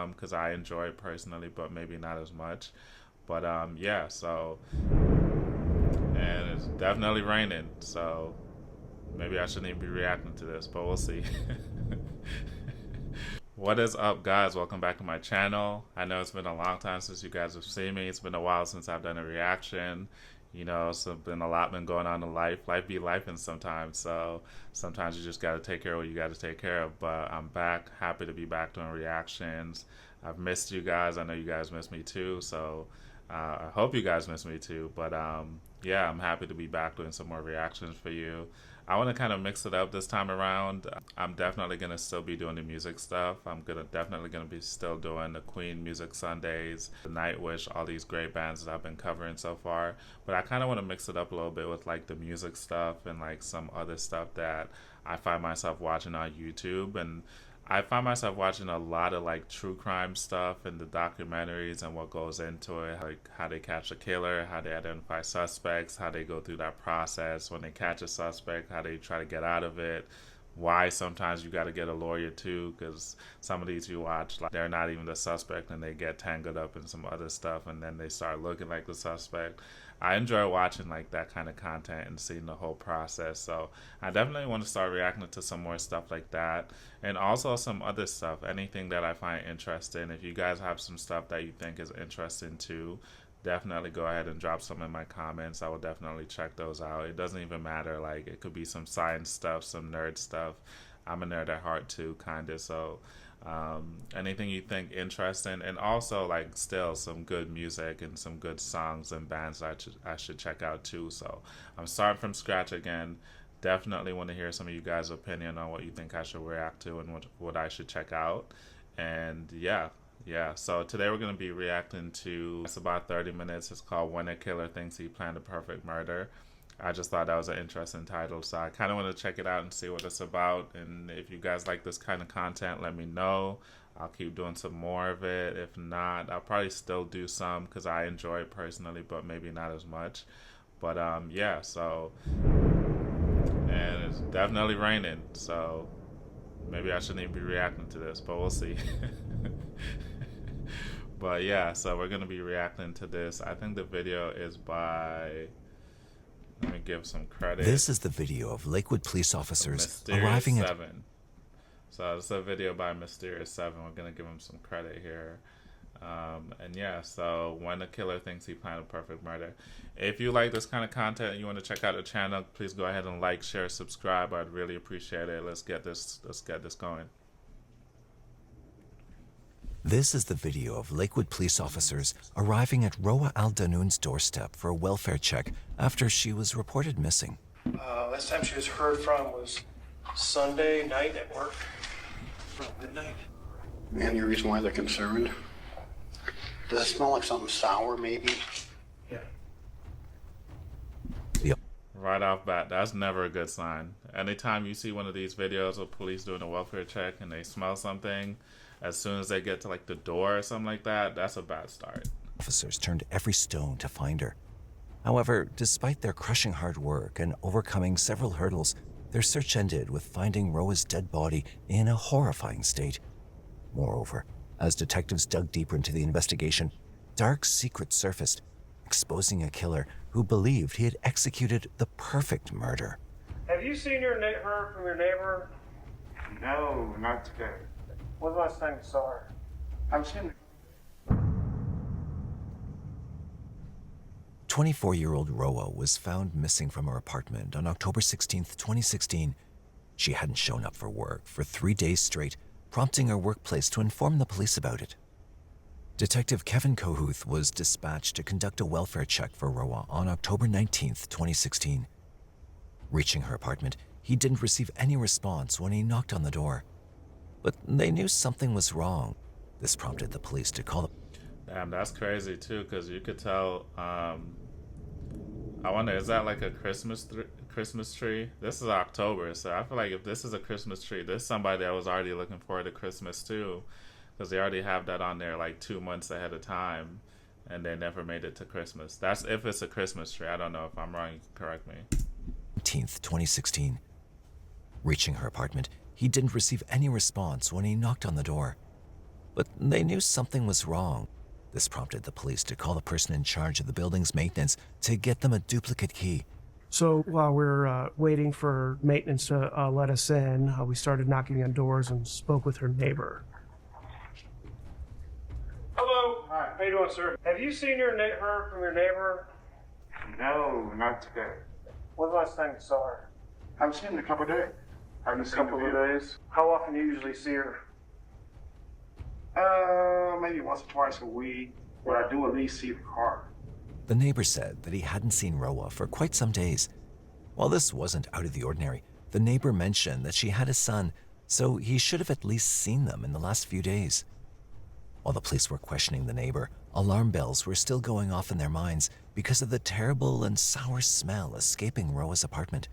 because I enjoy it personally, but maybe not as much. But yeah, so and it's definitely raining, so maybe I shouldn't even be reacting to this, but we'll see. What is up, guys? Welcome back to my channel. I know it's been a long time since you guys have seen me. It's been a while since I've done a reaction. You know, so been a lot been going on in life. Life be lifing sometimes, so sometimes you just got to take care of what you got to take care of. But I'm back, happy to be back doing reactions. I've missed you guys. I know you guys miss me too, so I hope you guys miss me too. But yeah, I'm happy to be back doing some more reactions for you. I want to kind of mix it up this time around. I'm definitely gonna still be doing the music stuff. I'm gonna definitely gonna be still doing the Queen Music Sundays, the Nightwish, all these great bands that I've been covering so far. But I kind of want to mix it up a little bit with like the music stuff and like some other stuff that I find myself watching on YouTube. And I find myself watching a lot of like true crime stuff and the documentaries and what goes into it, like how they catch a killer, how they identify suspects, how they go through that process when they catch a suspect, how they try to get out of it, why sometimes you got to get a lawyer too, because some of these you watch, like they're not even the suspect and they get tangled up in some other stuff and then they start looking like the suspect. I enjoy watching like that kind of content and seeing the whole process. So I definitely want to start reacting to some more stuff like that, and also some other stuff. Anything that I find interesting. If you guys have some stuff that you think is interesting too, definitely go ahead and drop some in my comments. I will definitely check those out. It doesn't even matter. Like it could be some science stuff, some nerd stuff. I'm a nerd at heart too, kinda. So anything you think interesting, and also like still some good music and some good songs and bands I should check out too. So I'm starting from scratch again. Definitely want to hear some of you guys' opinion on what you think I should react to and what I should check out. And yeah, so today we're going to be reacting to, it's about 30 minutes. It's called When a Killer Thinks He Planned a Perfect Murder. I just thought that was an interesting title, so I kind of want to check it out and see what it's about. And if you guys like this kind of content, let me know. I'll keep doing some more of it. If not, I'll probably still do some because I enjoy it personally, but maybe not as much. But yeah, so, and it's definitely raining, so maybe I shouldn't even be reacting to this, but we'll see. But yeah, so we're gonna be reacting to this. I think the video is by, let me give some credit. This is the video of Lakewood police officers Mysterious arriving at... Seven. So it's a video by Mysterious Seven. We're gonna give him some credit here. And yeah, so When the Killer Thinks He Planned a Perfect Murder. If you like this kind of content and you want to check out the channel, please go ahead and like, share, subscribe. I'd really appreciate it. Let's get this going. This is the video of Lakewood police officers arriving at Roa Al-Danoon's doorstep for a welfare check after she was reported missing. Last time she was heard from was Sunday night at work, around midnight. Any reason why they're concerned? Does it smell like something sour, maybe? Yeah. Right off bat, that's never a good sign. Anytime you see one of these videos of police doing a welfare check and they smell something, as soon as they get to like the door or something like that, that's a bad start. Officers turned every stone to find her. However, despite their crushing hard work and overcoming several hurdles, their search ended with finding Roa's dead body in a horrifying state. Moreover, as detectives dug deeper into the investigation, dark secrets surfaced, exposing a killer who believed he had executed the perfect murder. Have you seen her from your neighbor? No, not today. When's the last time you saw her? I'm seeing 24-year-old Roa was found missing from her apartment on October 16, 2016. She hadn't shown up for work for 3 days straight, prompting her workplace to inform the police about it. Detective Kevin Kohuth was dispatched to conduct a welfare check for Roa on October 19, 2016. Reaching her apartment, he didn't receive any response when he knocked on the door. But they knew something was wrong. This prompted the police to call the... Damn, that's crazy too, because you could tell. I wonder, is that like a Christmas tree? This is October, so I feel like if this is a Christmas tree, there's somebody that was already looking forward to Christmas too, because they already have that on there like 2 months ahead of time, and they never made it to Christmas. That's if it's a Christmas tree. I don't know if I'm wrong. You can correct me. 19th, 2016. Reaching her apartment, he didn't receive any response when he knocked on the door. but they knew something was wrong. This prompted the police to call the person in charge of the building's maintenance to get them a duplicate key. So while we're waiting for maintenance to let us in, we started knocking on doors and spoke with her neighbor. Hello. Hi. How you doing, sir? Have you seen her from your neighbor? No, not today. When's the last time you saw her? I haven't seen her in a couple of days. Haven't A seen couple of her days. How often do you usually see her? maybe once or twice a week, but I do at least see the car. The neighbor said that he hadn't seen Roa for quite some days. While this wasn't out of the ordinary, the neighbor mentioned that she had a son, so he should have at least seen them in the last few days. While the police were questioning the neighbor, alarm bells were still going off in their minds because of the terrible and sour smell escaping Roa's apartment.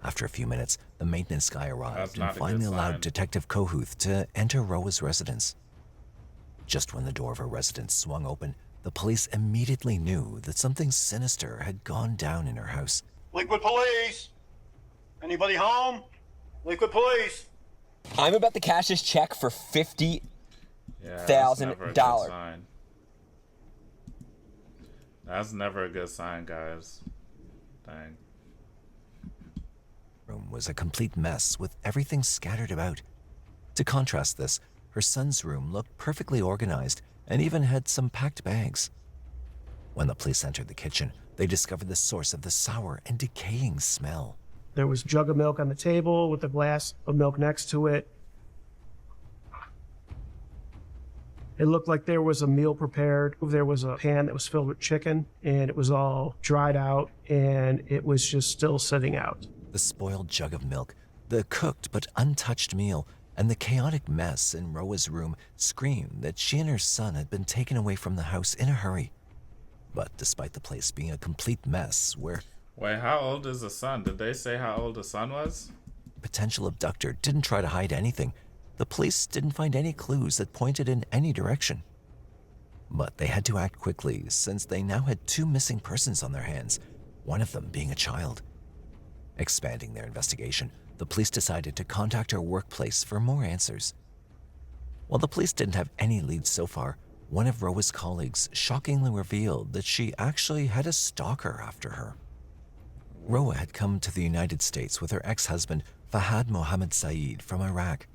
After a few minutes, the maintenance guy arrived and finally allowed Detective Kohuth to enter Roa's residence. Just when the door of her residence swung open, the police immediately knew that something sinister had gone down in her house. Liquid police! Anybody home? Liquid police! I'm about to cash this check for $50,000. That's never a good sign, guys. Dang. Room was a complete mess with everything scattered about. To contrast this, her son's room looked perfectly organized and even had some packed bags. When the police entered the kitchen, they discovered the source of the sour and decaying smell. There was a jug of milk on the table with a glass of milk next to it. It looked like there was a meal prepared. There was a pan that was filled with chicken, and it was all dried out, and it was just still sitting out. The spoiled jug of milk, the cooked but untouched meal, and the chaotic mess in Roa's room screamed that she and her son had been taken away from the house in a hurry. But despite the place being a complete mess where Wait, how old is the son? Did they say how old the son was? the potential abductor didn't try to hide anything, the police didn't find any clues that pointed in any direction. But they had to act quickly since they now had 2 missing persons on their hands, one of them being a child. Expanding their investigation, the police decided to contact her workplace for more answers. While the police didn't have any leads so far, one of Roa's colleagues shockingly revealed that she actually had a stalker after her. Roa had come to the United States with her ex-husband, Fahad Mohammed Saeed, from Iraq.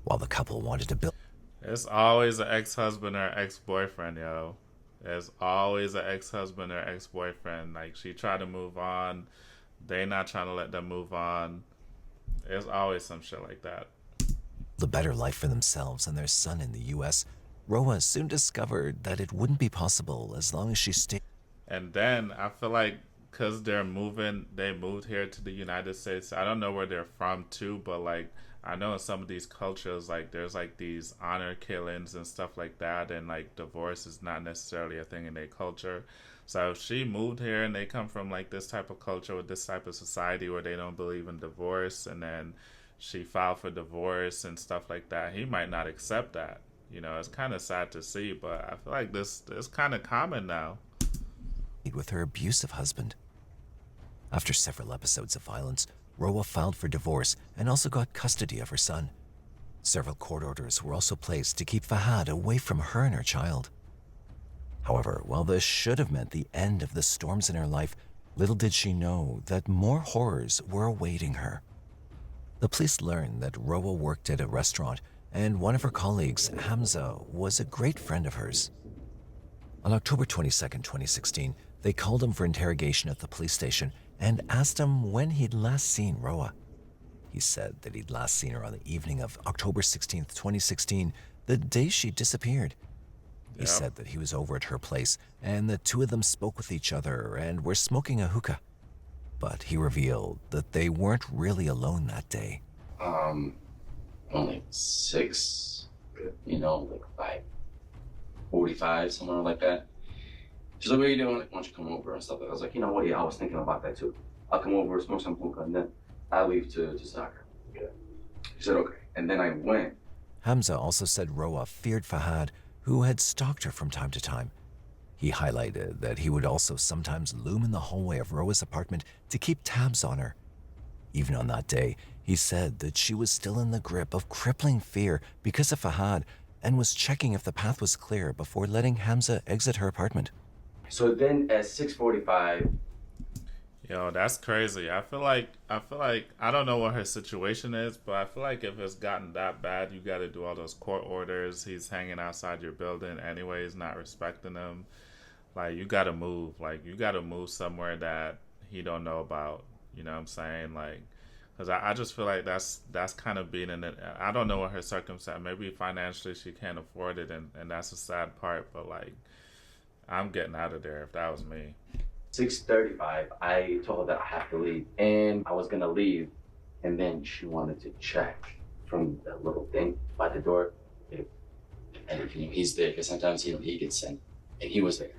While the couple wanted to build It's always an ex-husband or ex-boyfriend, yo. It's always an ex-husband or ex-boyfriend. Like, she tried to move on. They not trying to let them move on. There's always some shit like that. a better life for themselves and their son in the U.S., Roa soon discovered that it wouldn't be possible as long as she stayed. And then I feel like because they moved here to the United States. I don't know where they're from too, but like I know in some of these cultures, like there's like these honor killings and stuff like that, and like divorce is not necessarily a thing in their culture. So if she moved here and they come from like this type of culture with this type of society where they don't believe in divorce, and then she filed for divorce and stuff like that, he might not accept that. You know, it's kind of sad to see, but I feel like this is kind of common now. With her abusive husband. After several episodes of violence, Roa filed for divorce and also got custody of her son. Several court orders were also placed to keep Fahad away from her and her child. However, while this should have meant the end of the storms in her life, little did she know that more horrors were awaiting her. The police learned that Roa worked at a restaurant, and one of her colleagues, Hamza, was a great friend of hers. On October 22nd, 2016, they called him for interrogation at the police station and asked him when he'd last seen Roa. He said that he'd last seen her on the evening of October 16th, 2016, the day she disappeared. He said that he was over at her place and the two of them spoke with each other and were smoking a hookah. But he revealed that they weren't really alone that day. Only 6, like 5:45, somewhere like that. She's like, what are you doing? Like, why don't you come over and stuff? I was like, you know what? Yeah, I was thinking about that too. I'll come over, smoke some hookah, and then I leave to soccer. Yeah. She said, okay. And then I went. Hamza also said Roa feared Fahad, who had stalked her from time to time. He highlighted that he would also sometimes loom in the hallway of Roa's apartment to keep tabs on her. Even on that day, he said that she was still in the grip of crippling fear because of Fahad, and was checking if the path was clear before letting Hamza exit her apartment. So then at 6:45, Yo, that's crazy. I don't know what her situation is, but I feel like if it's gotten that bad, you got to do all those court orders. He's hanging outside your building anyways, not respecting them. Like, you got to move. Like, you got to move somewhere that he don't know about. You know what I'm saying? Like, because I just feel like that's kind of being in it. I don't know what her circumstance. Maybe financially she can't afford it, and that's a sad part. But like, I'm getting out of there if that was me. 6:35, I told her that I have to leave, and I was gonna leave, and then she wanted to check from that little thing by the door if he's there, because sometimes he gets sent, and he was there.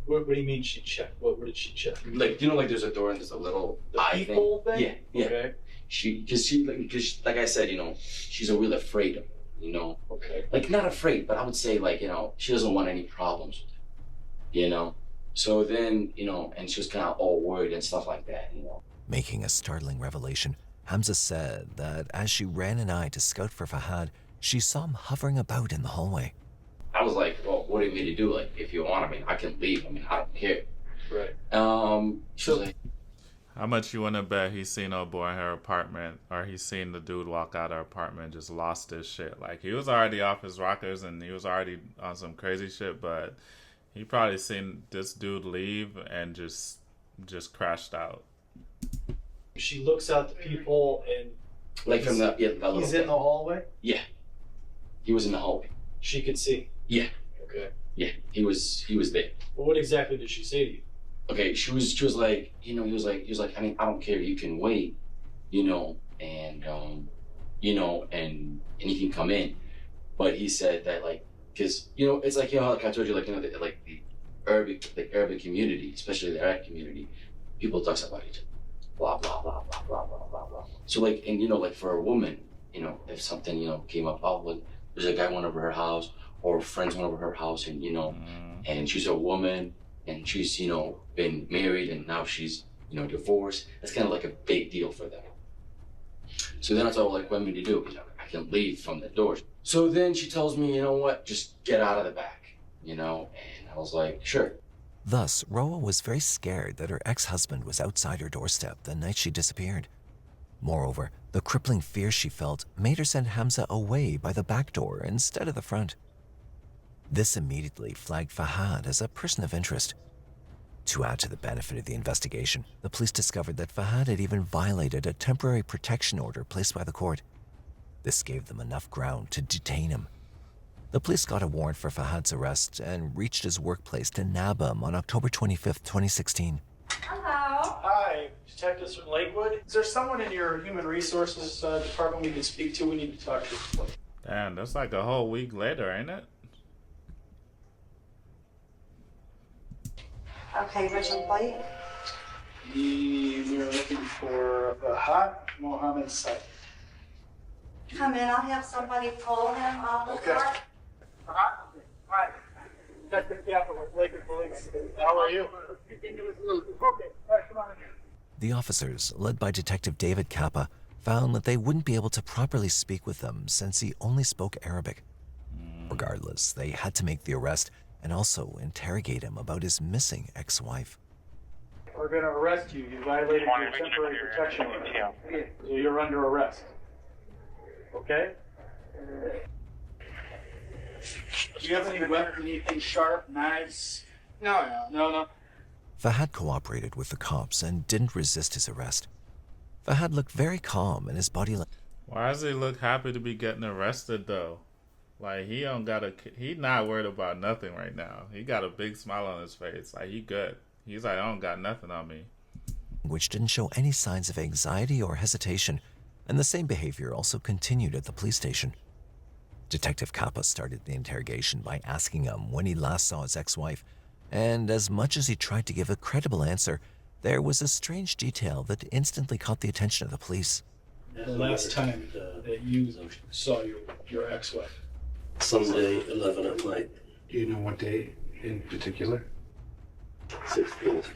What do you mean she checked? What did she check? Like, like there's a door and there's a little eye peephole thing. Yeah. Okay. Because like I said, she's a real afraid of it, Okay. like not afraid, but I would say like, she doesn't want any problems with it, So then, and she was kind of all worried and stuff like that, Making a startling revelation, Hamza said that as she ran an eye to scout for Fahad, she saw him hovering about in the hallway. I was like, well, what do you mean to do? Like, if you want, I can leave. I don't care. Right. She was like, How much you want to bet he's seen old boy in her apartment, or he's seen the dude walk out of her apartment and just lost his shit? Like, he was already off his rockers and he was already on some crazy shit, but he probably seen this dude leave and just crashed out. She looks out the peephole and like from the little he's in the hallway. Yeah. He was in the hallway. She could see. Yeah. Okay. Yeah. He was there. Well, what exactly did she say to you? Okay, she was like, he was like, I don't care, you can wait, and and you can come in. But he said that, like, because, it's like, like I told you, like, the urban community, especially the Arab community, people talks about each other. Blah, blah, blah, blah, blah, blah, blah, blah. So, like, and, like, for a woman, if something, came up, like, there's a guy went over her house, or friends went over her house, and, and she's a woman, and she's, been married, and now she's, divorced. That's kind of like a big deal for them. So then I told her, like, what do you want me to do? I can leave from the door. So then she tells me, you know what, just get out of the back, and I was like, sure. Thus, Roa was very scared that her ex-husband was outside her doorstep the night she disappeared. Moreover, the crippling fear she felt made her send Hamza away by the back door instead of the front. This immediately flagged Fahad as a person of interest. To add to the benefit of the investigation, the police discovered that Fahad had even violated a temporary protection order placed by the court. This gave them enough ground to detain him. The police got a warrant for Fahad's arrest and reached his workplace to nab him on October 25th, 2016. Hello. Hi, detectives from Lakewood. Is there someone in your human resources department we can speak to? We need to talk to. Damn, that's like a whole week later, ain't it? Okay, where's your plate? We are looking for Fahad Mohammed Said. Come in, I'll have somebody pull him off the Okay. cart. Hi. Detective Captain with Lakewood Police. How are you? Okay. All right, come on in here. The officers, led by Detective David Kappa, found that they wouldn't be able to properly speak with him since he only spoke Arabic. Regardless, they had to make the arrest and also interrogate him about his missing ex-wife. We're going to arrest you. You violated your temporary protection order. So you're under arrest. Okay? Do you have any weapons, anything sharp, knives? No. Fahad cooperated with the cops and didn't resist his arrest. Fahad looked very calm and his body language. Why does he look happy to be getting arrested though? Like, he not worried about nothing right now. He got a big smile on his face. Like, he good. He's like, I don't got nothing on me. Which didn't show any signs of anxiety or hesitation, and the same behavior also continued at the police station. Detective Kappa started the interrogation by asking him when he last saw his ex-wife, and as much as he tried to give a credible answer, there was a strange detail that instantly caught the attention of the police. The last time that you saw your ex-wife? Sunday, 11 at night. Do you know what day in particular? 16th.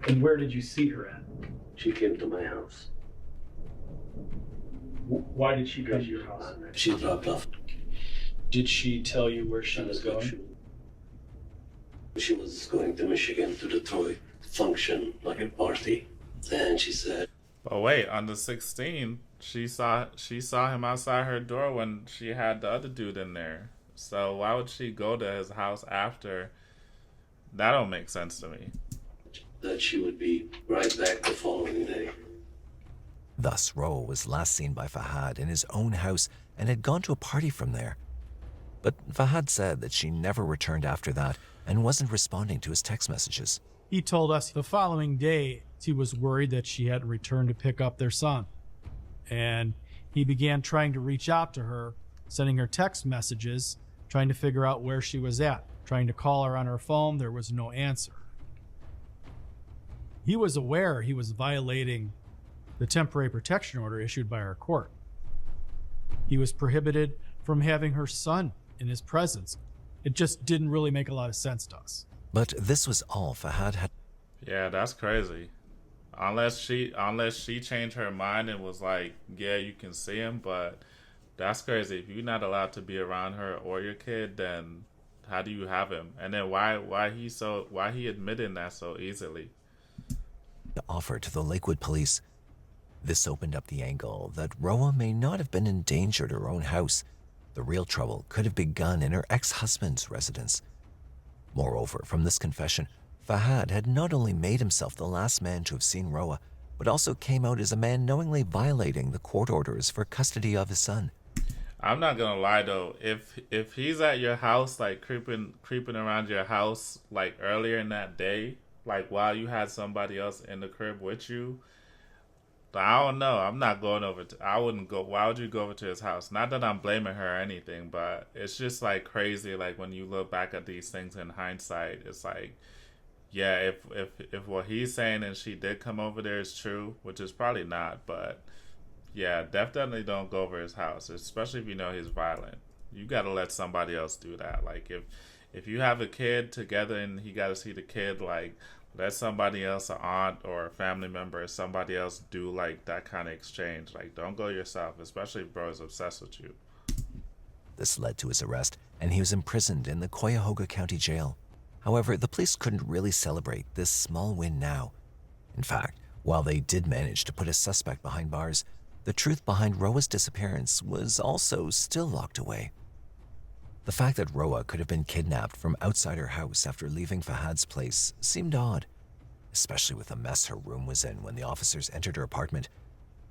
And where did you see her at? She came to my house. Why did she come to your house? She dropped off. Did she tell you where she was going? She was going to Michigan to Detroit, function, like a party. And she said, But wait, on the 16th, she saw him outside her door when she had the other dude in there. So why would she go to his house after? That don't make sense to me. that she would be right back the following day. Thus, Roa was last seen by Fahad in his own house and had gone to a party from there. But Fahad said that she never returned after that and wasn't responding to his text messages. He told us the following day he was worried that she hadn't returned to pick up their son. And he began trying to reach out to her, sending her text messages, trying to figure out where she was at, trying to call her on her phone. There was no answer. He was aware he was violating the temporary protection order issued by our court. He was prohibited from having her son in his presence. It just didn't really make a lot of sense to us. But this was all Fahad had. Yeah, that's crazy. Unless she changed her mind and was like, yeah, you can see him, but that's crazy. If you're not allowed to be around her or your kid, then how do you have him? And then why he admitting that so easily? Offer to the Lakewood police. This opened up the angle that Roa may not have been in danger at her own house. The real trouble could have begun in her ex-husband's residence. Moreover, from this confession, Fahad had not only made himself the last man to have seen Roa, but also came out as a man knowingly violating the court orders for custody of his son. I'm not gonna lie though, if he's at your house, like creeping around your house, like earlier in that day, like while you had somebody else in the crib with you, I don't know. I'm not going over to. I wouldn't go. Why would you go over to his house? Not that I'm blaming her or anything, but it's just like crazy. Like when you look back at these things in hindsight, it's like, yeah, if what he's saying and she did come over there is true, which is probably not, but yeah, definitely don't go over his house, especially if you know he's violent. You got to let somebody else do that. Like if you have a kid together and he got to see the kid, like let somebody else, an aunt or a family member or somebody else do like that kind of exchange. Like don't go yourself, especially if bro is obsessed with you. This led to his arrest, and he was imprisoned in the Cuyahoga County Jail. However, the police couldn't really celebrate this small win now. In fact, while they did manage to put a suspect behind bars, the truth behind Roa's disappearance was also still locked away. The fact that Roa could have been kidnapped from outside her house after leaving Fahad's place seemed odd, especially with the mess her room was in when the officers entered her apartment.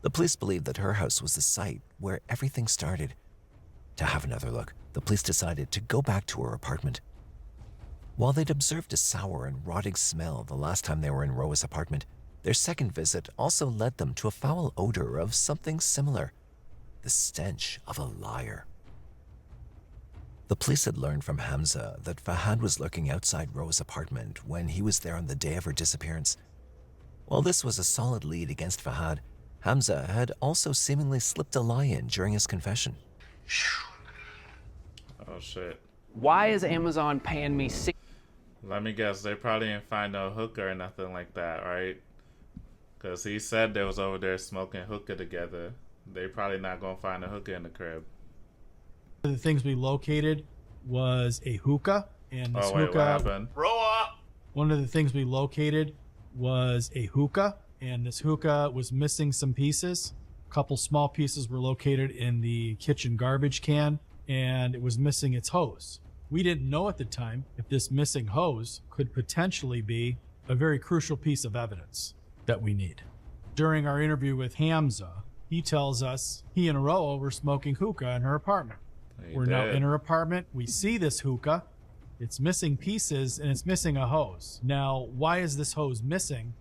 The police believed that her house was the site where everything started. To have another look, the police decided to go back to her apartment. While they'd observed a sour and rotting smell the last time they were in Roa's apartment, their second visit also led them to a foul odor of something similar, the stench of a liar. The police had learned from Hamza that Fahad was lurking outside Roa's apartment when he was there on the day of her disappearance. While this was a solid lead against Fahad, Hamza had also seemingly slipped a lie in during his confession. Oh shit. Why is Amazon paying me Let me guess, they probably didn't find no hookah or nothing like that, right? Because he said they was over there smoking hookah together. They probably not gonna find a hookah in the crib. One of the things we located was a hookah, and this hookah. What happened? Roa! One of the things we located was a hookah, and this hookah was missing some pieces. A couple small pieces were located in the kitchen garbage can, and it was missing its hose. We didn't know at the time if this missing hose could potentially be a very crucial piece of evidence that we need. During our interview with Hamza, he tells us he and Roa were smoking hookah in her apartment. We're now in her apartment. We see this hookah. It's missing pieces and it's missing a hose. Now, why is this hose missing?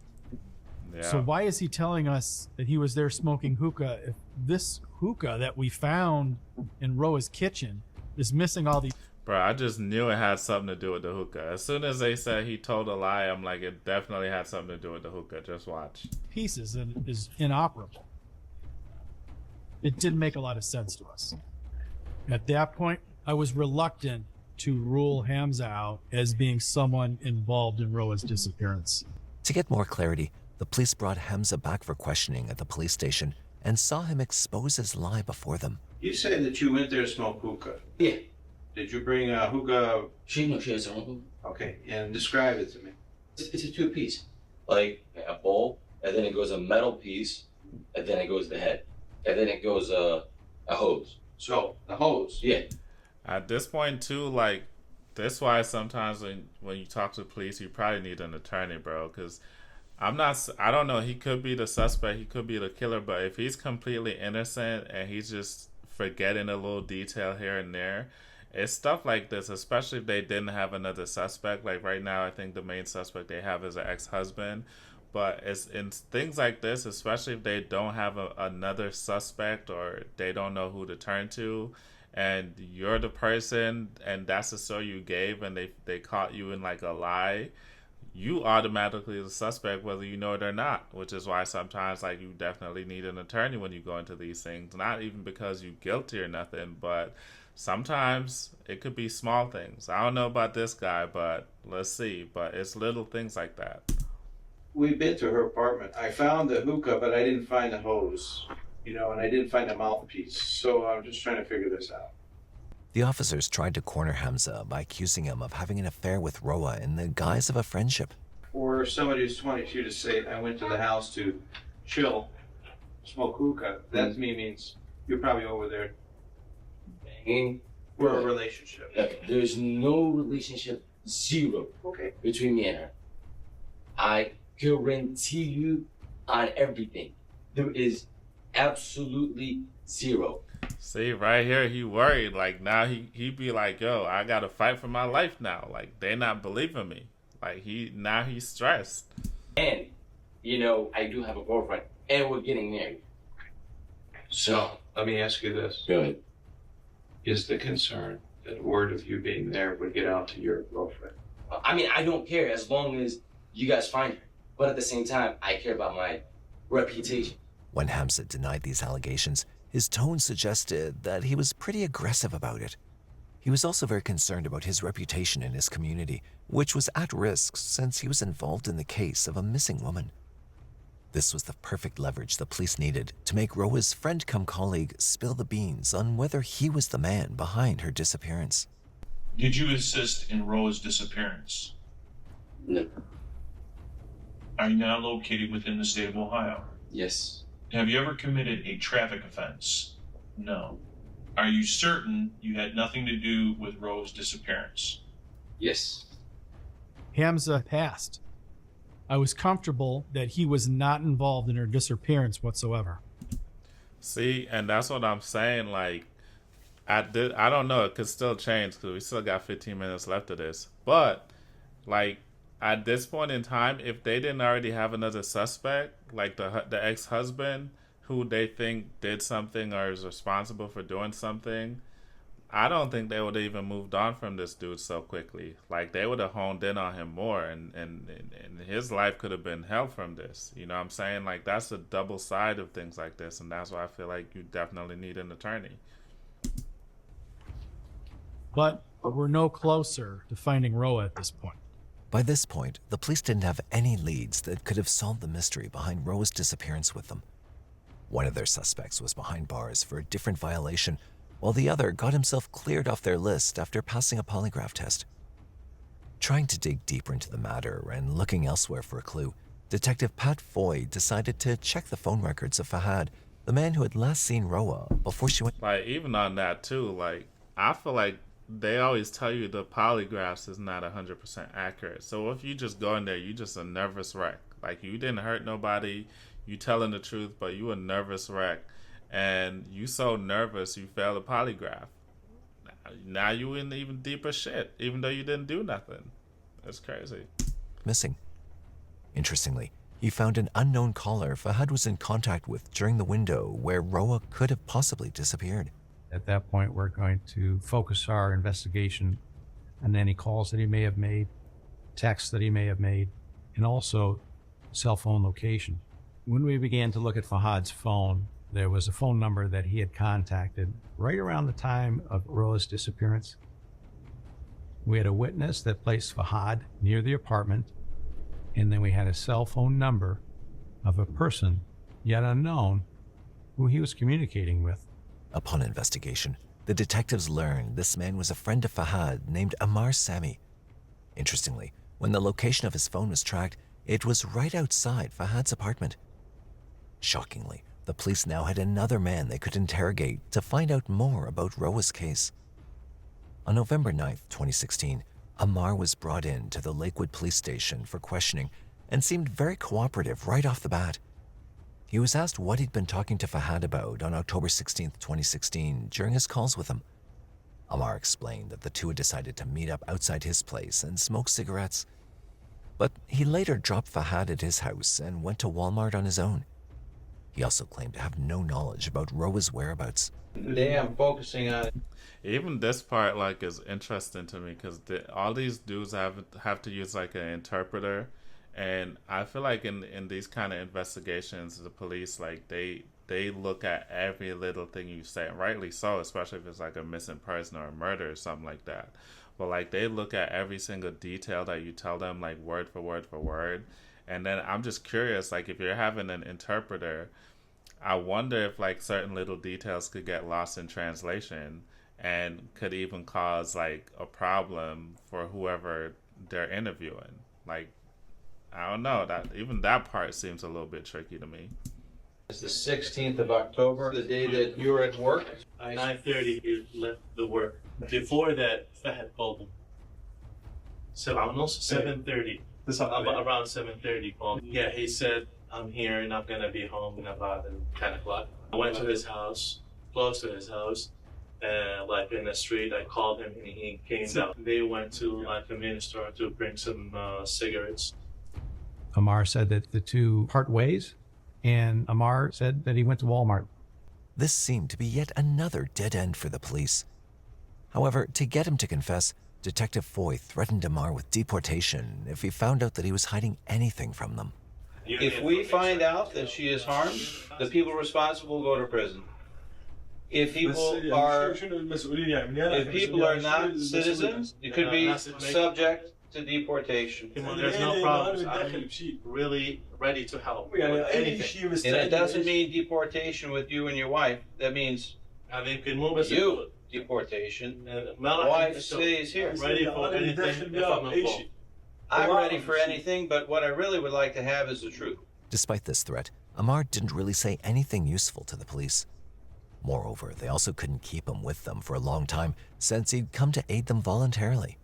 Yeah. So why is he telling us that he was there smoking hookah if this hookah that we found in Roa's kitchen is missing all these? Bro, I just knew it had something to do with the hookah. As soon as they said he told a lie, I'm like, it definitely had something to do with the hookah. Just watch. Pieces and is inoperable. It didn't make a lot of sense to us. At that point, I was reluctant to rule Hamza out as being someone involved in Roa's disappearance. To get more clarity, the police brought Hamza back for questioning at the police station, and saw him expose his lie before them. You say that you went there to smoke hookah. Yeah. Did you bring a hookah? She has her own hookah. Okay, and describe it to me. It's a two-piece, like a bowl, and then it goes a metal piece, and then it goes the head, and then it goes a hose. So the hose. Yeah. At this point too, like, that's why sometimes when you talk to police, you probably need an attorney, bro, because I don't know, he could be the suspect, he could be the killer, but if he's completely innocent and he's just forgetting a little detail here and there, it's stuff like this, especially if they didn't have another suspect. Like right now, I think the main suspect they have is an ex-husband, but it's in things like this, especially if they don't have another suspect or they don't know who to turn to, and you're the person and that's the story you gave, and they caught you in like a lie, you automatically the suspect whether you know it or not, which is why sometimes like you definitely need an attorney when you go into these things, not even because you're guilty or nothing, but sometimes it could be small things. I don't know about this guy, but let's see, but it's little things like that. We've been to her apartment. I found the hookah, but I didn't find the hose, and I didn't find the mouthpiece, so I'm just trying to figure this out. The officers tried to corner Hamza by accusing him of having an affair with Roa in the guise of a friendship. For somebody who's 22 to say, I went to the house to chill, smoke hookah, that to me means you're probably over there Banging. for a relationship. Look, there's no relationship, zero, Okay. between me and her. I guarantee you on everything. There is absolutely zero. See, right here, he worried. Like, now he be like, yo, I got to fight for my life now. Like, they not believing me. Like, he's stressed. And, I do have a girlfriend, and we're getting married. So, let me ask you this. Go ahead. Is the concern that word of you being there would get out to your girlfriend? I mean, I don't care as long as you guys find her. But at the same time, I care about my reputation. When Hamza denied these allegations, his tone suggested that he was pretty aggressive about it. He was also very concerned about his reputation in his community, which was at risk since he was involved in the case of a missing woman. This was the perfect leverage the police needed to make Roa's friend-cum-colleague spill the beans on whether he was the man behind her disappearance. Did you assist in Roa's disappearance? No. Are you now located within the state of Ohio? Yes. Have you ever committed a traffic offense? No. Are you certain you had nothing to do with Roa's disappearance? Yes. Hamza passed. I was comfortable that he was not involved in her disappearance whatsoever. See, and that's what I'm saying. Like, I don't know. It could still change because we still got 15 minutes left of this. But, like, at this point in time, if they didn't already have another suspect, like the ex-husband who they think did something or is responsible for doing something, I don't think they would have even moved on from this dude so quickly. Like, they would have honed in on him more, and his life could have been hell from this. You know what I'm saying? Like, that's the double side of things like this, and that's why I feel like you definitely need an attorney. But we're no closer to finding Roa at this point. By this point, the police didn't have any leads that could have solved the mystery behind Roa's disappearance with them. One of their suspects was behind bars for a different violation, while the other got himself cleared off their list after passing a polygraph test. Trying to dig deeper into the matter and looking elsewhere for a clue, Detective Pat Foy decided to check the phone records of Fahad, the man who had last seen Roa before she went. Like, even on that too, like, I feel like they always tell you the polygraphs is not 100% accurate. So if you just go in there, you just a nervous wreck. Like, you didn't hurt nobody, you telling the truth, but you a nervous wreck. And you so nervous you failed a polygraph. Now you in even deeper shit, even though you didn't do nothing. That's crazy. Missing. Interestingly, he found an unknown caller Fahad was in contact with during the window where Roa could have possibly disappeared. At that point, we're going to focus our investigation on any calls that he may have made, texts that he may have made, and also cell phone location. When we began to look at Fahad's phone, there was a phone number that he had contacted right around the time of Roa's disappearance. We had a witness that placed Fahad near the apartment, and then we had a cell phone number of a person, yet unknown, who he was communicating with. Upon investigation, the detectives learned this man was a friend of Fahad named Ammar Sami. Interestingly, when the location of his phone was tracked, it was right outside Fahad's apartment. Shockingly, the police now had another man they could interrogate to find out more about Roa's case. On November 9th, 2016, Ammar was brought in to the Lakewood police station for questioning and seemed very cooperative right off the bat. He was asked what he'd been talking to Fahad about on October 16th, 2016 during his calls with him. Ammar explained that the two had decided to meet up outside his place and smoke cigarettes. But he later dropped Fahad at his house and went to Walmart on his own. He also claimed to have no knowledge about Roa's whereabouts. Today I'm focusing on Even this part like is interesting to me because all these dudes have to use like an interpreter, and I feel like in these kind of investigations, the police like they look at every little thing you say, and rightly so, especially if it's like a missing person or a murder or something like that. But like they look at every single detail that you tell them, like word for word for word. And then I'm just curious, like if you're having an interpreter, I wonder if like certain little details could get lost in translation and could even cause like a problem for whoever they're interviewing. Like, I don't know, that even that part seems a little bit tricky to me. It's the 16th of October, the day that you were at work. 9:30 he left the work. Before that, Fahad called him. Almost 7:30. Around 7:30 called. Yeah, he said, I'm here and I'm gonna be home in about 10 o'clock. I went to his house, close to his house, like in the street. I called him and he came down. They went to like a convenience store to bring some cigarettes. Ammar said that the two part ways, and Ammar said that he went to Walmart. This seemed to be yet another dead end for the police. However, to get him to confess, Detective Foy threatened Ammar with deportation if he found out that he was hiding anything from them. If we find out that she is harmed, the people responsible will go to prison. If people are not citizens, it could be subject to deportation. There's no problems. I'm really ready to help with anything. And it doesn't mean deportation with you and your wife. That means you deportation. Wife stays here. Ready for anything if I'm involved. I'm ready for anything, but what I really would like to have is the truth. Despite this threat, Ammar didn't really say anything useful to the police. Moreover, they also couldn't keep him with them for a long time since he'd come to aid them voluntarily.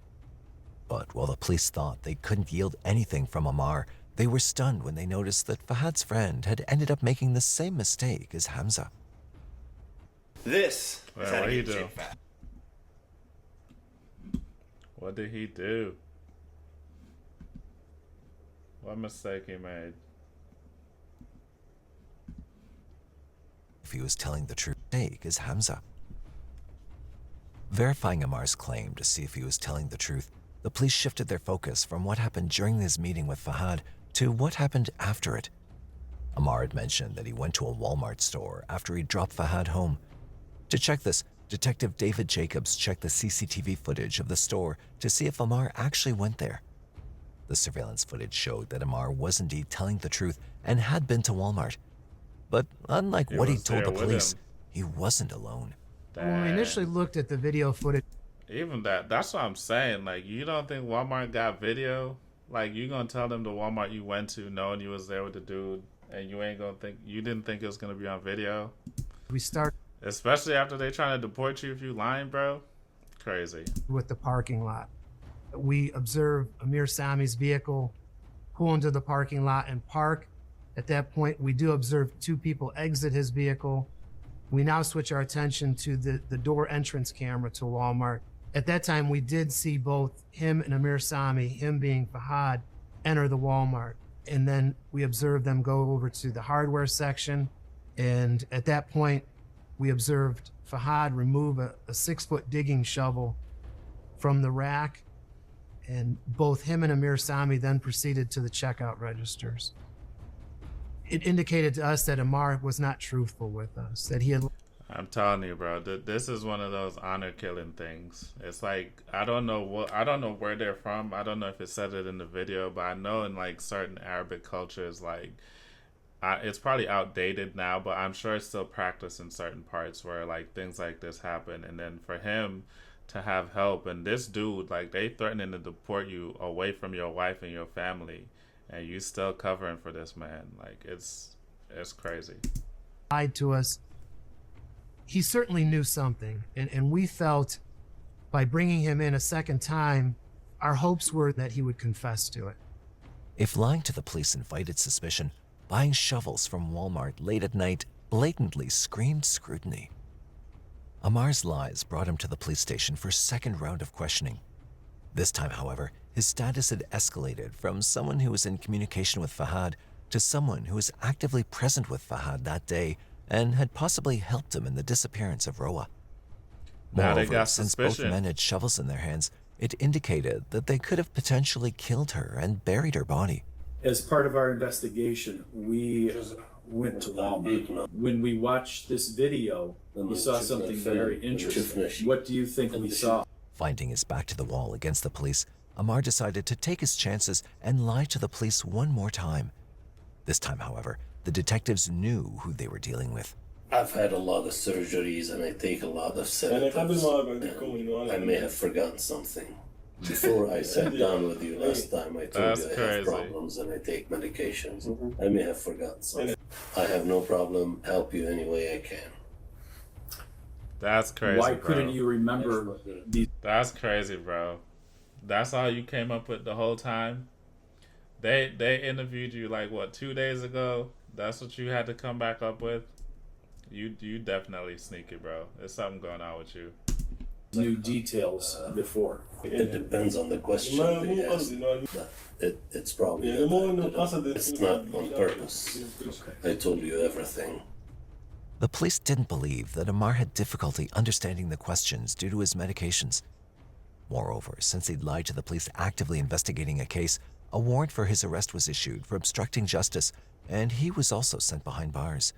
But while the police thought they couldn't yield anything from Ammar, they were stunned when they noticed that Fahad's friend had ended up making the same mistake as Hamza. This is how to get Jake fat. What did he do? What mistake he made? If he was telling the truth, is Hamza. Verifying Ammar's claim to see if he was telling the truth, the police shifted their focus from what happened during his meeting with Fahad to what happened after it. Ammar had mentioned that he went to a Walmart store after he dropped Fahad home. To check this, Detective David Jacobs checked the CCTV footage of the store to see if Ammar actually went there. The surveillance footage showed that Ammar was indeed telling the truth and had been to Walmart. But unlike what he told the police, he wasn't alone. When we initially looked at the video footage, even that's what I'm saying. Like, you don't think Walmart got video? Like, you gonna tell them the Walmart you went to knowing you was there with the dude, and you didn't think it was gonna be on video? We start, especially after they trying to deport you if you lying, bro. Crazy. With the parking lot, we observe Amir Sami's vehicle pull into the parking lot and park. At that point, we do observe two people exit his vehicle. We now switch our attention to the door entrance camera to Walmart. At that time, we did see both him and Amir Sami, him being Fahad, enter the Walmart. And then we observed them go over to the hardware section. And at that point, we observed Fahad remove a 6-foot digging shovel from the rack. And both him and Amir Sami then proceeded to the checkout registers. It indicated to us that Ammar was not truthful with us, that he had... I'm telling you, bro, this is one of those honor killing things. It's like, I don't know where they're from. I don't know if it said it in the video, but I know in like certain Arabic cultures, like it's probably outdated now, but I'm sure it's still practiced in certain parts where like things like this happen. And then for him to have help, and this dude, like, they threatening to deport you away from your wife and your family, and you still covering for this man. Like, it's crazy. Lied to us. He certainly knew something, and we felt by bringing him in a second time, our hopes were that he would confess to it. If lying to the police invited suspicion, buying shovels from Walmart late at night blatantly screamed scrutiny. Amar's lies brought him to the police station for a second round of questioning. This time, however, his status had escalated from someone who was in communication with Fahad to someone who was actively present with Fahad that day and had possibly helped him in the disappearance of Roa. Now they Moreover, got since both suspicion. men had shovels in their hands, it indicated that they could have potentially killed her and buried her body. As part of our investigation, we went to Walmart. When we watched this video, we saw something very interesting. What do you think we saw? Finding his back to the wall against the police, Amar decided to take his chances and lie to the police one more time. This time, however, the detectives knew who they were dealing with. I've had a lot of surgeries and I take a lot of sedatives. I may have forgotten something. Before I sat down with you last time, I told you I have problems and I take medications. I may have forgotten something. I have no problem. Help you any way I can. That's crazy. Why bro. couldn't you remember these? That's crazy, bro. That's all you came up with the whole time? They interviewed you like what, 2 days ago? That's what you had to come back up with? You definitely sneaky, bro. There's something going on with you. New details before. It depends on the question they ask. It's probably it's not on purpose. I told you everything. The police didn't believe that Amar had difficulty understanding the questions due to his medications. Moreover, since he'd lied to the police actively investigating a case, a warrant for his arrest was issued for obstructing justice, and he was also sent behind bars.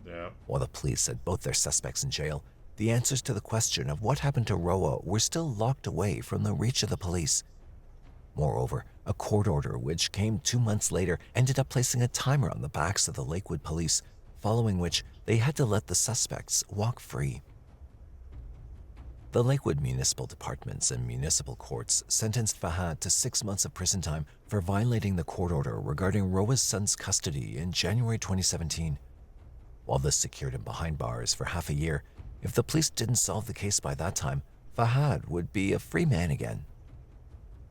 Yeah. While the police had both their suspects in jail, the answers to the question of what happened to Roa were still locked away from the reach of the police. Moreover, a court order which came 2 months later ended up placing a timer on the backs of the Lakewood police, following which they had to let the suspects walk free. The Lakewood Municipal Departments and municipal courts sentenced Fahad to 6 months of prison time for violating the court order regarding Roa's son's custody in January 2017. While this secured him behind bars for half a year, if the police didn't solve the case by that time, Fahad would be a free man again.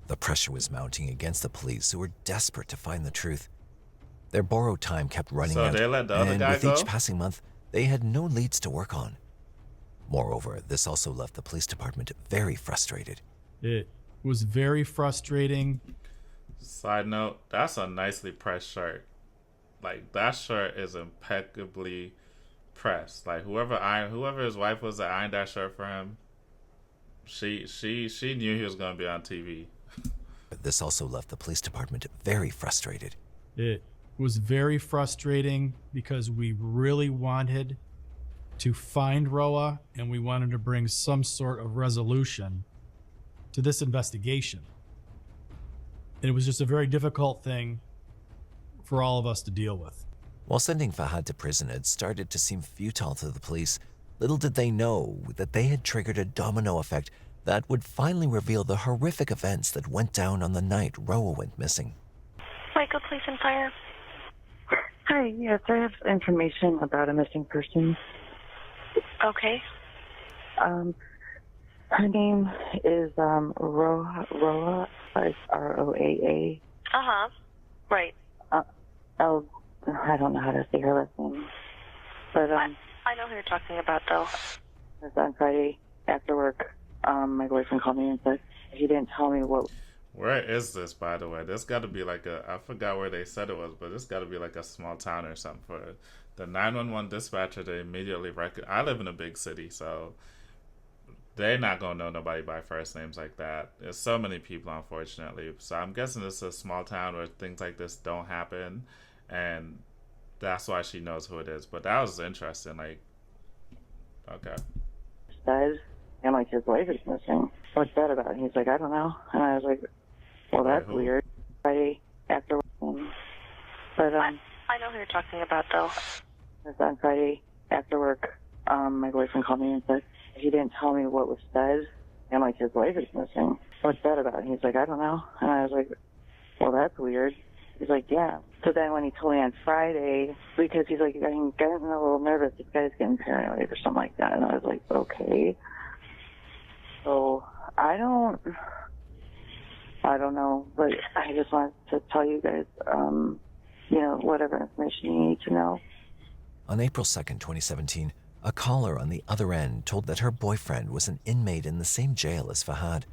The pressure was mounting against the police, who were desperate to find the truth. Their borrowed time kept running out, they let the other and guy with go? each passing month, they had no leads to work on. Moreover, this also left the police department very frustrated. It was very frustrating. Side note, that's a nicely pressed shirt. Like, that shirt is impeccably pressed. Like, whoever his wife was that ironed that shirt for him, she knew he was gonna be on TV. But this also left the police department very frustrated. It was very frustrating because we really wanted to find Roa and we wanted to bring some sort of resolution to this investigation. And it was just a very difficult thing for all of us to deal with. While sending Fahad to prison had started to seem futile to the police, little did they know that they had triggered a domino effect that would finally reveal the horrific events that went down on the night Roa went missing. Michael, Police and Fire. Hi, yes, I have information about a missing person. Okay. Her name is Roa, it's R-O-A-A. Uh-huh. Right. I don't know how to say her last name. But I know who you're talking about, though. it was on Friday after work. My boyfriend called me and said he didn't tell me what. Where is this, by the way? This got to be like I forgot where they said it was, but this got to be like a small town or something. For the 911 dispatcher, they immediately I live in a big city, so they're not going to know nobody by first names like that. There's so many people, unfortunately. So I'm guessing this is a small town where things like this don't happen, and that's why she knows who it is. But that was interesting. Like, okay. Said, and like his wife is missing. What's that about? And he's like, I don't know. And I was like, well, that's weird. Friday after work. But I I know who you're talking about, though. It was on Friday after work. My boyfriend called me and said he didn't tell me what was said, and like his wife is missing. What's that about? And he's like, I don't know. And I was like, well, that's weird. He's like, yeah. So then when he told me on Friday, because he's like, I'm getting a little nervous. This guy's getting paranoid or something like that. And I was like, okay. So I don't know, but I just wanted to tell you guys, whatever information you need to know. On April 2nd, 2017, a caller on the other end told that her boyfriend was an inmate in the same jail as Fahad.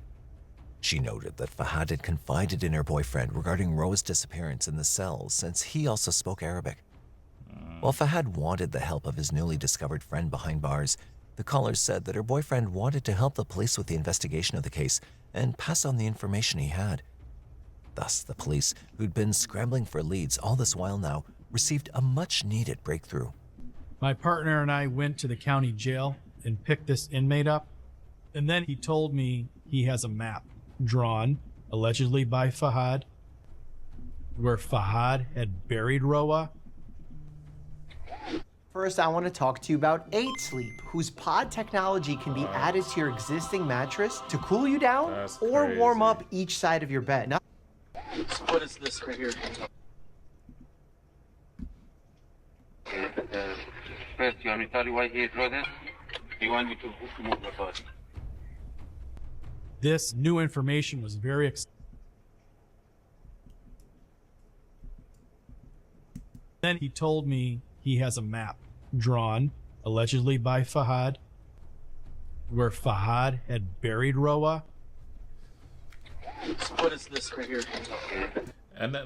She noted that Fahad had confided in her boyfriend regarding Roa's disappearance in the cells since he also spoke Arabic. While Fahad wanted the help of his newly discovered friend behind bars, the caller said that her boyfriend wanted to help the police with the investigation of the case and pass on the information he had. Thus, the police, who'd been scrambling for leads all this while now, received a much-needed breakthrough. My partner and I went to the county jail and picked this inmate up, and then he told me he has a map drawn, allegedly by Fahad, where Fahad had buried Roa. First, I want to talk to you about 8 Sleep, whose pod technology can be added to your existing mattress to cool you down or warm up each side of your bed. Now, What is this right here? First, you want me to tell you why he wrote this? You want me to move the body? This new information was very Then he told me he has a map drawn, allegedly by Fahad, where Fahad had buried Roa. What is this right here? And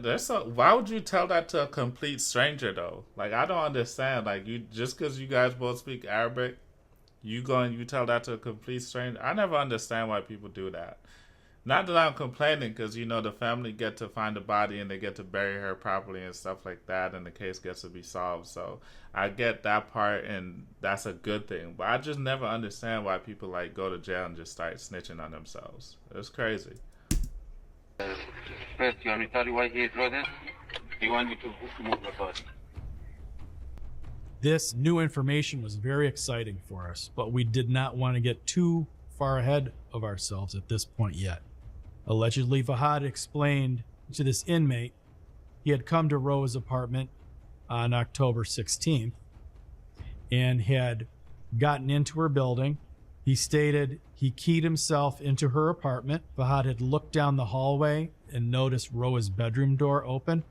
why would you tell that to a complete stranger though? Like, I don't understand. Like, you just because you guys both speak Arabic, you tell that to a complete stranger. I never understand why people do that. Not that I'm complaining, because the family get to find the body and they get to bury her properly and stuff like that, and the case gets to be solved. So I get that part, and that's a good thing. But I just never understand why people like go to jail and just start snitching on themselves. It's crazy. First, you want me to tell you why he wrote this? You want me to move the body? This new information was very exciting for us, but we did not want to get too far ahead of ourselves at this point yet. Allegedly, Fahad explained to this inmate he had come to Roa's apartment on October 16th and had gotten into her building. He stated he keyed himself into her apartment. Fahad had looked down the hallway and noticed Roa's bedroom door open.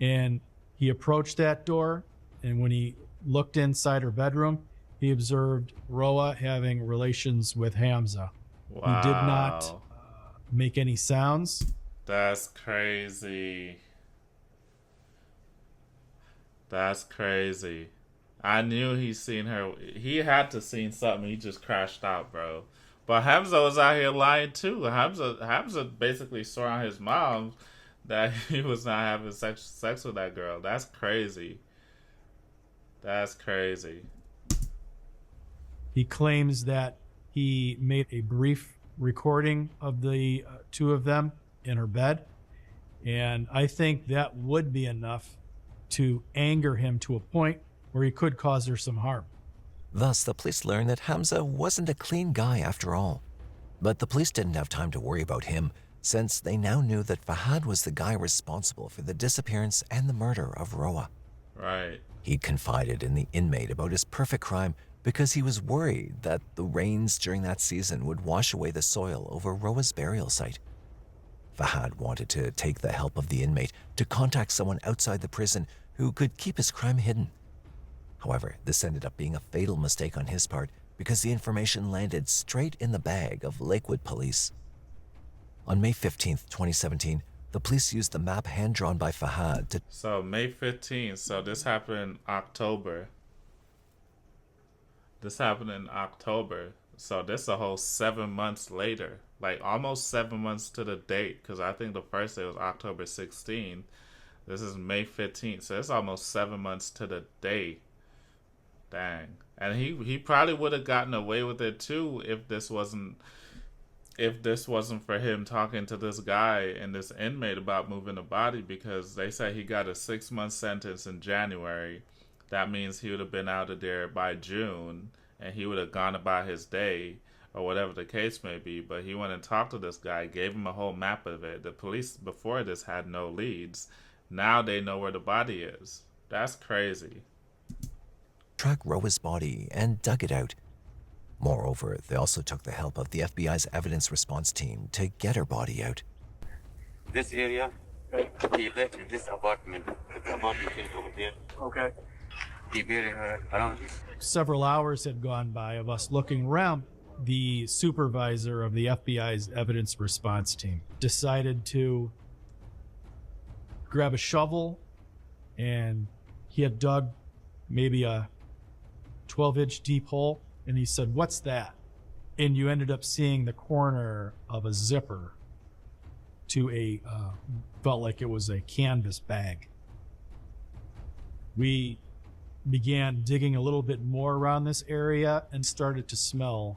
And he approached that door, and when he looked inside her bedroom, he observed Roa having relations with Hamza. Wow. He did not make any sounds. That's crazy. That's crazy. I knew he seen her. He had to seen something. He just crashed out, bro. But Hamza was out here lying too. Hamza basically swore on his mom that he was not having sex with that girl. That's crazy. That's crazy. He claims that he made a brief recording of the two of them in her bed, and I think that would be enough to anger him to a point where he could cause her some harm. Thus, the police learned that Hamza wasn't a clean guy after all. But the police didn't have time to worry about him, since they now knew that Fahad was the guy responsible for the disappearance and the murder of Roa. Right. He'd confided in the inmate about his perfect crime because he was worried that the rains during that season would wash away the soil over Roa's burial site. Fahad wanted to take the help of the inmate to contact someone outside the prison who could keep his crime hidden. However, this ended up being a fatal mistake on his part because the information landed straight in the bag of Lakewood police. On May 15th, 2017, the police used the map hand-drawn by Fahad to... So, May 15th, so this happened in October. So this a whole 7 months later. Like, almost 7 months to the date, because I think the first day was October 16th. This is May 15th, so it's almost 7 months to the day. Dang. And he probably would have gotten away with it too if this wasn't if this wasn't for him talking to this guy and this inmate about moving the body, because they say he got a 6-month sentence in January. That means he would have been out of there by June, and he would have gone about his day, or whatever the case may be. But he went and talked to this guy, gave him a whole map of it. The police before this had no leads. Now they know where the body is. That's crazy. Tracked Roa's body and dug it out. Moreover, they also took the help of the FBI's evidence response team to get her body out. This area, he lived in this apartment. The apartment is over there. Okay. He buried her around. Several hours had gone by of us looking around. The supervisor of the FBI's evidence response team decided to grab a shovel, and he had dug maybe a 12-inch deep hole. And he said, "What's that?" And you ended up seeing the corner of a zipper to a, felt like it was a canvas bag. We began digging a little bit more around this area and started to smell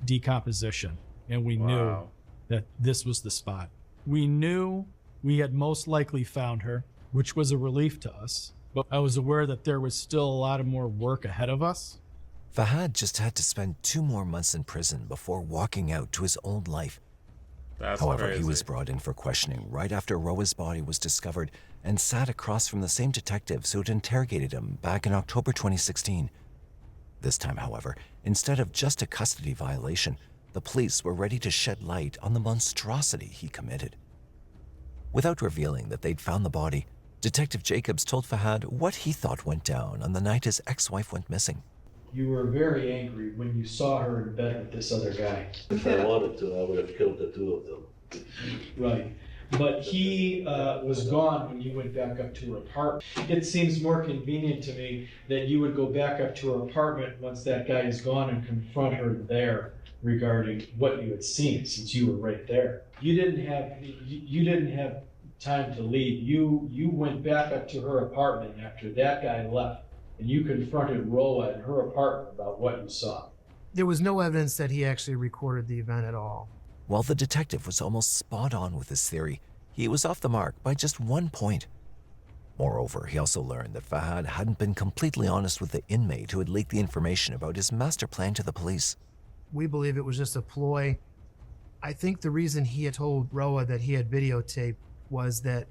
decomposition. And we knew that this was the spot. We knew we had most likely found her, which was a relief to us. But I was aware that there was still a lot of more work ahead of us. Fahad just had to spend 2 more months in prison before walking out to his old life. However, crazy. He was brought in for questioning right after Roa's body was discovered and sat across from the same detectives who had interrogated him back in October 2016. This time, however, instead of just a custody violation, the police were ready to shed light on the monstrosity he committed. Without revealing that they'd found the body, Detective Jacobs told Fahad what he thought went down on the night his ex-wife went missing. You were very angry when you saw her in bed with this other guy. If I wanted to, I would have killed the 2 of them. Right. But he was gone when you went back up to her apartment. It seems more convenient to me that you would go back up to her apartment once that guy is gone and confront her there regarding what you had seen, since you were right there. You didn't have time to leave. You went back up to her apartment after that guy left, and you confronted Roa in her apartment about what you saw. There was no evidence that he actually recorded the event at all. While the detective was almost spot on with his theory, he was off the mark by just 1 point. Moreover, he also learned that Fahad hadn't been completely honest with the inmate who had leaked the information about his master plan to the police. We believe it was just a ploy. I think the reason he had told Roa that he had videotaped was that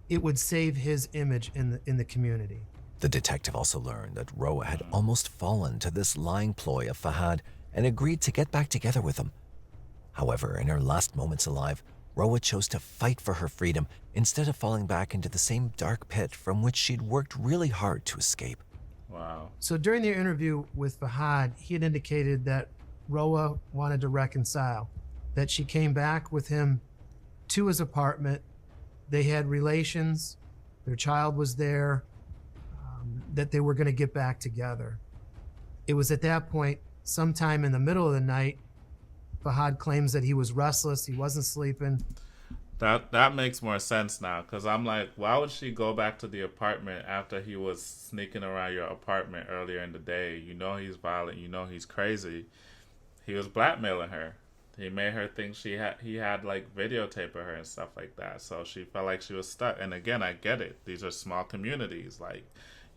it would save his image in the community. The detective also learned that Roa had almost fallen to this lying ploy of Fahad and agreed to get back together with him. However, in her last moments alive, Roa chose to fight for her freedom instead of falling back into the same dark pit from which she'd worked really hard to escape. Wow. So during the interview with Fahad, he had indicated that Roa wanted to reconcile, that she came back with him to his apartment. They had relations, their child was there, that they were going to get back together. It was at that point, sometime in the middle of the night, Fahad claims that he was restless, he wasn't sleeping. That makes more sense now, because I'm like, why would she go back to the apartment after he was sneaking around your apartment earlier in the day? You know he's violent, you know he's crazy. He was blackmailing her. He made her think he had like videotape of her and stuff like that. So she felt like she was stuck. And again, I get it. These are small communities. Like,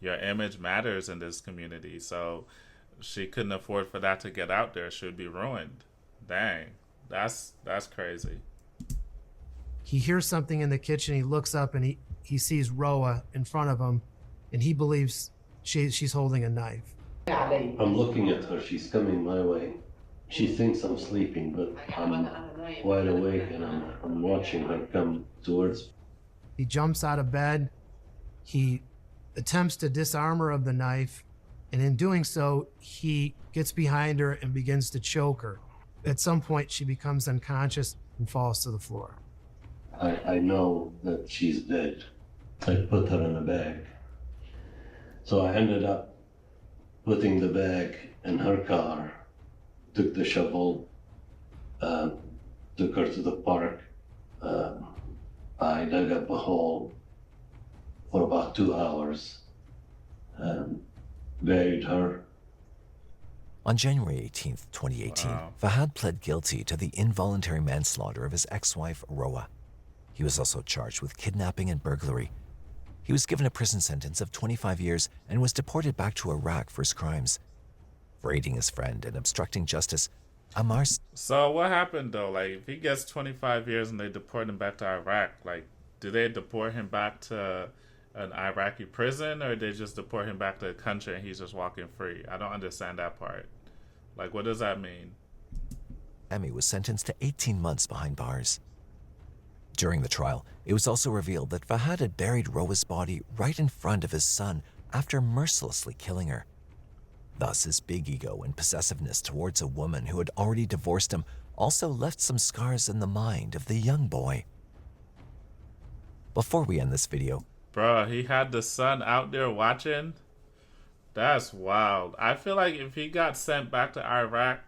your image matters in this community. So she couldn't afford for that to get out there. She would be ruined. Dang, that's crazy. He hears something in the kitchen. He looks up and he sees Roa in front of him, and he believes she's holding a knife. I'm looking at her. She's coming my way. She thinks I'm sleeping, but I'm wide awake and I'm watching her come towards me. He jumps out of bed. He attempts to disarm her of the knife, and in doing so, he gets behind her and begins to choke her. At some point, she becomes unconscious and falls to the floor. I know that she's dead. I put her in a bag. So I ended up putting the bag in her car, took the shovel, took her to the park. I dug up a hole for about 2 hours, buried her, On January 18th, 2018, Fahad pled guilty to the involuntary manslaughter of his ex-wife, Roa. He was also charged with kidnapping and burglary. He was given a prison sentence of 25 years and was deported back to Iraq for his crimes. For aiding his friend and obstructing justice, Ammar... So what happened though? Like, if he gets 25 years and they deport him back to Iraq, like, do they deport him back to an Iraqi prison, or they just deport him back to the country and he's just walking free? I don't understand that part. Like, what does that mean? Emmy was sentenced to 18 months behind bars. During the trial, it was also revealed that Fahad had buried Roa's body right in front of his son after mercilessly killing her. Thus, his big ego and possessiveness towards a woman who had already divorced him also left some scars in the mind of the young boy. Before we end this video... Bro, he had the son out there watching? That's wild. I feel like if he got sent back to Iraq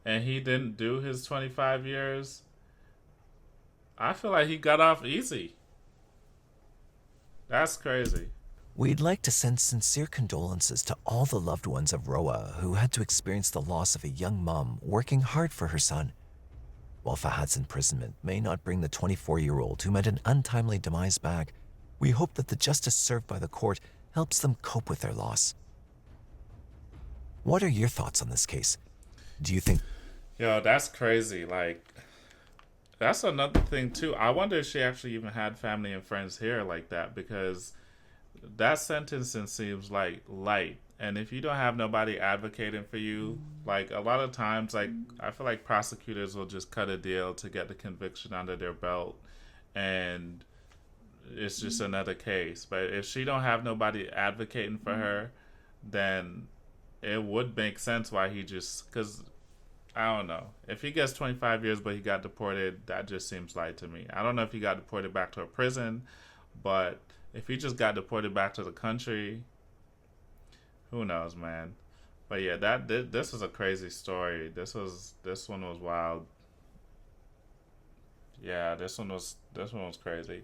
and he didn't do his 25 years, I feel like he got off easy. That's crazy. We'd like to send sincere condolences to all the loved ones of Roa who had to experience the loss of a young mom working hard for her son. While Fahad's imprisonment may not bring the 24-year-old who met an untimely demise back, we hope that the justice served by the court helps them cope with their loss. What are your thoughts on this case? Do you think... Yo, that's crazy. Like, that's another thing too. I wonder if she actually even had family and friends here like that, because that sentencing seems like light. And if you don't have nobody advocating for you, like a lot of times, like I feel like prosecutors will just cut a deal to get the conviction under their belt, and it's just another case. But if she don't have nobody advocating for her, then it would make sense why he just, because I don't know. If he gets 25 years but he got deported, that just seems light to me. I don't know if he got deported back to a prison, but if he just got deported back to the country, who knows, man. But yeah, this was a crazy story. This one was wild. Yeah, this one was crazy.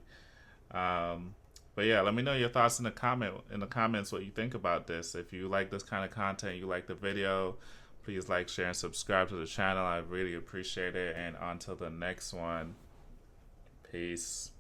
But yeah, let me know your thoughts in the comments what you think about this. If you like this kind of content, you like the video, please like, share, and subscribe to the channel. I really appreciate it. And until the next one, peace.